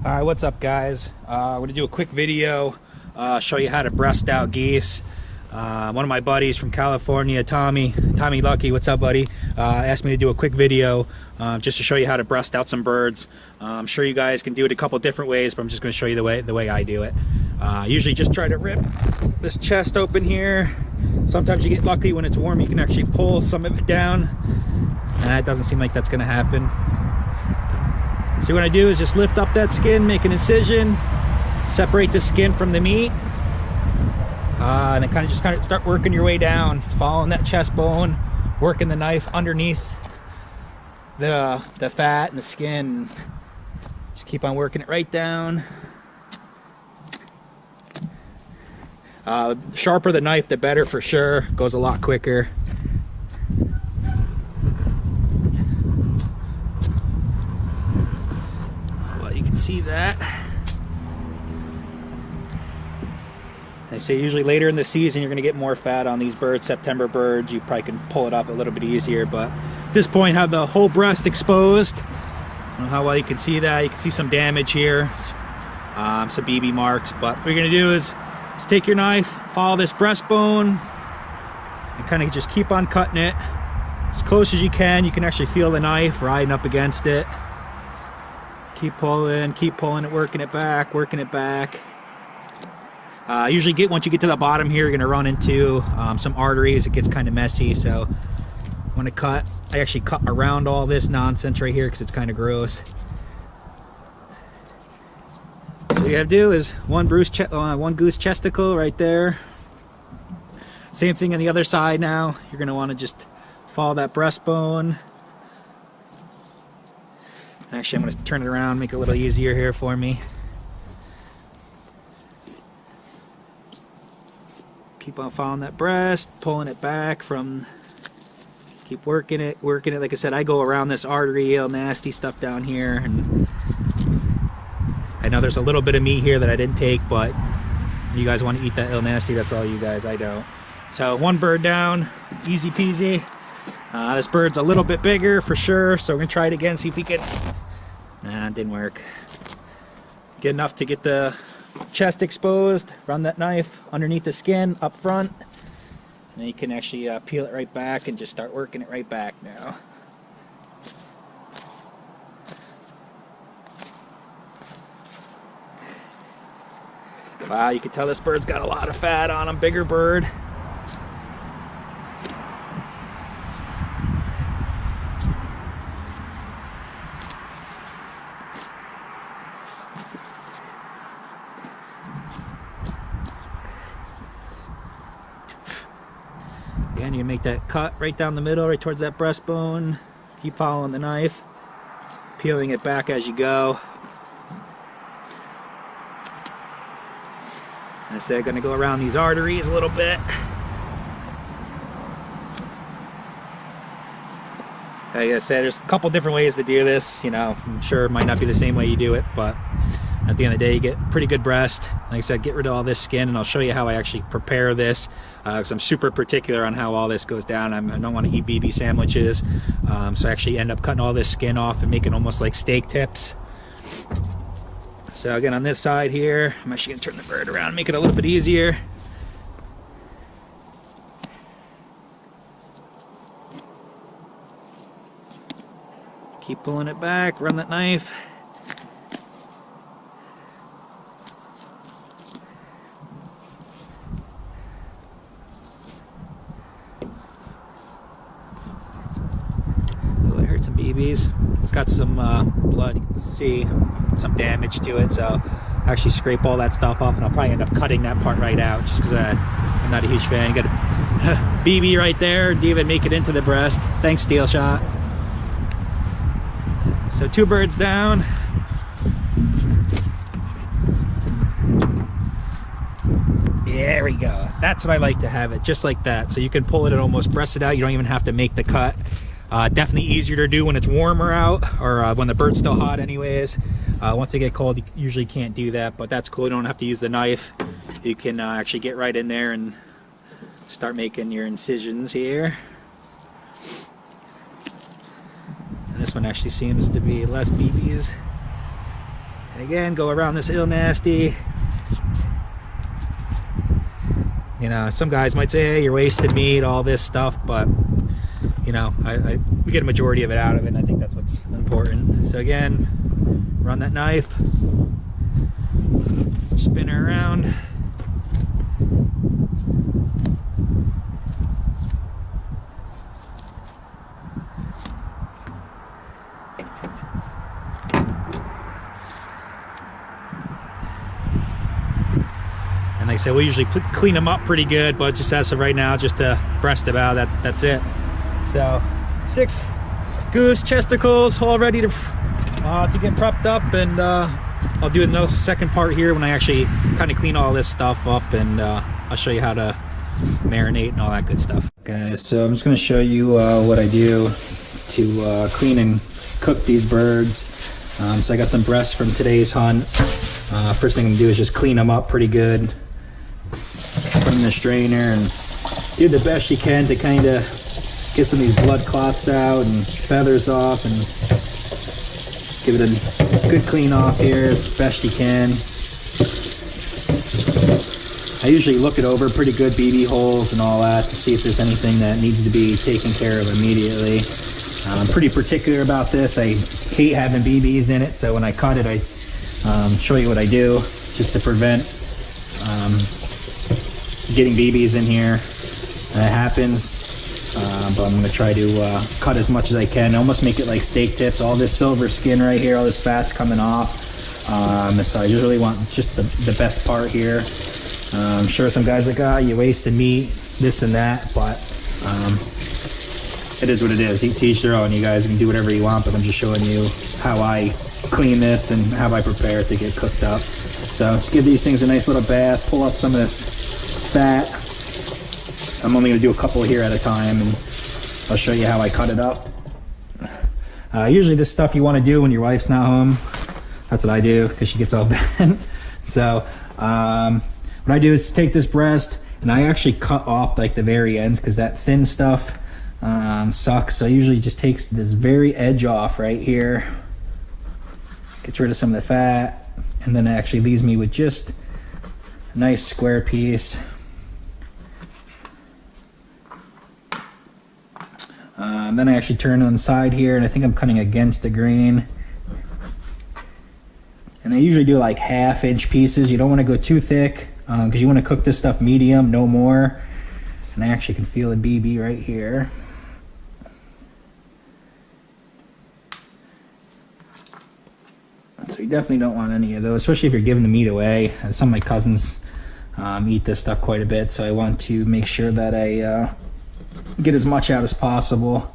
Alright, what's up guys? I'm going to do a quick video, show you how to breast out geese. One of my buddies from California, Tommy Lucky, what's up buddy, asked me to do a quick video just to show you how to breast out some birds. I'm sure you guys can do it a couple different ways, but I'm just going to show you the way I do it. Usually just try to rip this chest open here. Sometimes you get lucky when it's warm, you can actually pull some of it down. It doesn't seem like that's going to happen. So what I do is just lift up that skin, make an incision, separate the skin from the meat, and then kind of start working your way down, following that chest bone, working the knife underneath the fat and the skin. Just keep on working it right down. The sharper the knife, the better for sure. Goes a lot quicker. See that. I say usually later in the season you're going to get more fat on these birds. September birds, you probably can pull it up a little bit easier, but at this point have the whole breast exposed. I don't know how well you can see that. You can see some damage here, some BB marks, but what you're going to do is just take your knife, follow this breastbone, and kind of just keep on cutting it as close as you can. You can actually feel the knife riding up against it. Keep pulling it, working it back. Usually once you get to the bottom here, you're gonna run into some arteries. It gets kind of messy, so when I cut, I actually cut around all this nonsense right here because it's kind of gross. So what you gotta do is one goose chesticle right there. Same thing on the other side now. You're gonna want to just follow that breastbone. Actually, I'm going to turn it around, make it a little easier here for me. Keep on following that breast, pulling it back from, keep working it. Like I said, I go around this artery, all nasty stuff down here. And I know there's a little bit of meat here that I didn't take, but you guys want to eat that ill nasty, that's all you guys, I don't. So one bird down, easy peasy. This bird's a little bit bigger for sure, so we're going to try it again, see if we can... Nah, it didn't work. Get enough to get the chest exposed, run that knife underneath the skin up front, and then you can actually peel it right back and just start working it right back now. Wow, you can tell this bird's got a lot of fat on him, bigger bird. Again, you make that cut right down the middle, right towards that breastbone. Keep following the knife, peeling it back as you go. I said, I'm going to go around these arteries a little bit. Like I said, there's a couple different ways to do this. You know, I'm sure it might not be the same way you do it, but at the end of the day, you get pretty good breast. Like I said, get rid of all this skin, and I'll show you how I actually prepare this, because I'm super particular on how all this goes down. I don't want to eat BB sandwiches, so I actually end up cutting all this skin off and making almost like steak tips. So again, on this side here, I'm actually going to turn the bird around and make it a little bit easier. Keep pulling it back, run that knife. Some BBs. It's got some blood, you can see some damage to it, so I actually scrape all that stuff off, and I'll probably end up cutting that part right out just because I'm not a huge fan. You got a BB right there, didn't even make it into the breast. Thanks, Steel Shot. So two birds down. There we go. That's what I like to have it, just like that. So you can pull it and almost breast it out. You don't even have to make the cut. Definitely easier to do when it's warmer out, or when the bird's still hot anyways. Once they get cold, you usually can't do that, but that's cool. You don't have to use the knife. You can actually get right in there and start making your incisions here. And this one actually seems to be less BBs. And again, go around this ill nasty. You know, some guys might say, hey, you're wasting meat, all this stuff, but you know, we get a majority of it out of it, and I think that's what's important. So again, run that knife, spin her around. And like I said, we usually clean them up pretty good, but just as of right now, just to breast about that's it. So 6 goose chesticles all ready to get prepped up, and I'll do the second part here when I actually kind of clean all this stuff up, and I'll show you how to marinate and all that good stuff. Okay, so I'm just going to show you what I do to clean and cook these birds. So I got some breasts from today's hunt. First thing I'm going to do is just clean them up pretty good from the strainer, and do the best you can to kind of get some of these blood clots out and feathers off, and give it a good clean off here as best you can. I usually look it over pretty good, BB holes and all that, to see if there's anything that needs to be taken care of immediately. I'm pretty particular about this. I hate having BBs in it, so when I cut it, I show you what I do just to prevent getting BBs in here. That happens. But I'm going to try to cut as much as I can, almost make it like steak tips. All this silver skin right here, all this fat's coming off. So I just really want just the best part here. I'm sure some guys are like, oh, you wasted meat, this and that, but it is what it is. To each their own. You guys can do whatever you want, but I'm just showing you how I clean this and how I prepare it to get cooked up. So just give these things a nice little bath, pull off some of this fat. I'm only going to do a couple here at a time, and I'll show you how I cut it up. Usually this stuff you want to do when your wife's not home. That's what I do, because she gets all bent. So what I do is take this breast, and I actually cut off like the very ends, because that thin stuff sucks. So I usually just takes this very edge off right here, gets rid of some of the fat, and then it actually leaves me with just a nice square piece. Then I actually turn on the side here, and I think I'm cutting against the grain. And I usually do like 1/2 inch pieces. You don't want to go too thick, because you want to cook this stuff medium, no more. And I actually can feel a BB right here. So you definitely don't want any of those, especially if you're giving the meat away. Some of my cousins eat this stuff quite a bit, so I want to make sure that I get as much out as possible.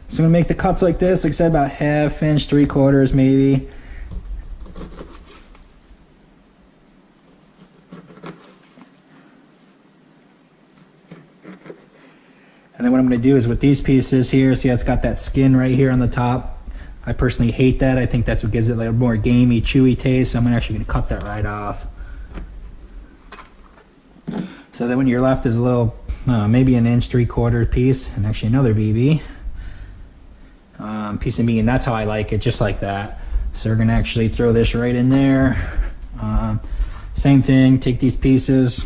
So I'm gonna make the cuts like this, like I said, about 1/2 inch, 3/4 maybe. And then what I'm gonna do is with these pieces here, see how it's got that skin right here on the top. I personally hate that. I think that's what gives it like a more gamey, chewy taste. So I'm actually gonna cut that right off. So then when you're left is a little, maybe 1 inch, 3/4 piece, and actually another BB piece of meat, and that's how I like it, just like that. So we're gonna actually throw this right in there. Same thing, take these pieces,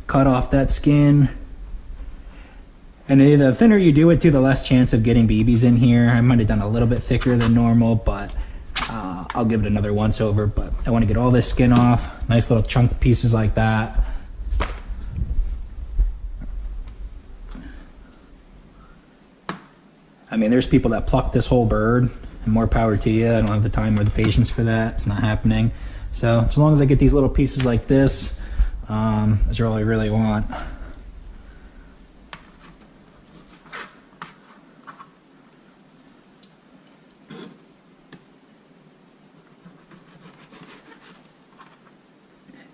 cut off that skin. And the thinner you do it too, the less chance of getting BBs in here. I might have done a little bit thicker than normal, but I'll give it another once over. But I want to get all this skin off, nice little chunk pieces like that. I mean, there's people that pluck this whole bird, and more power to you. I don't have the time or the patience for that. It's not happening. So as long as I get these little pieces like this, that's all I really want.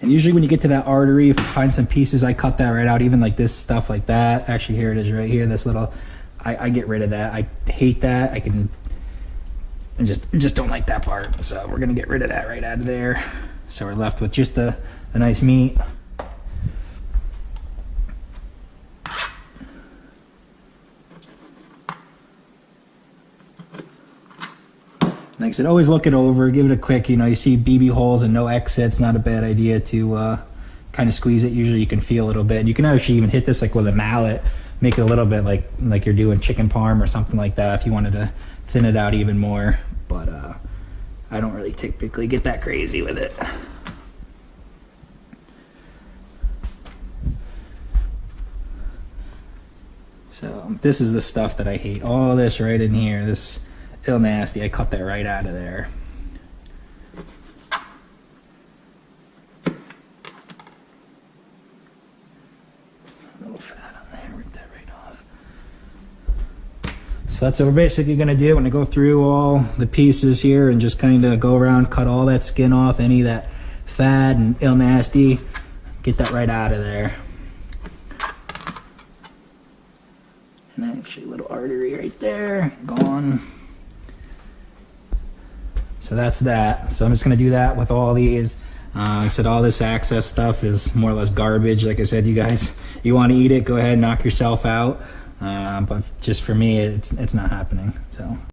And usually when you get to that artery, if you find some pieces, I cut that right out, even like this stuff like that. Actually, here it is right here, this little, I get rid of that. I hate that. I just don't like that part. So we're gonna get rid of that right out of there. So we're left with just the nice meat. Like I said, always look it over, give it a quick, you see BB holes and no exits, not a bad idea to kind of squeeze it. Usually you can feel a little bit. And you can actually even hit this like with a mallet, make it a little bit like you're doing chicken parm or something like that if you wanted to thin it out even more. But I don't really typically get that crazy with it. So this is the stuff that I hate. All this right in here, this ill nasty, I cut that right out of there. A little fat on there, rip that right off. So that's what we're basically gonna do. I'm gonna go through all the pieces here and just kind of go around, cut all that skin off, any of that fat and ill nasty, get that right out of there. And actually a little artery right there, gone. So that's that. So I'm just gonna do that with all these. Like I said, all this access stuff is more or less garbage. Like I said, you guys, you want to eat it, go ahead and knock yourself out. But just for me, it's not happening. So.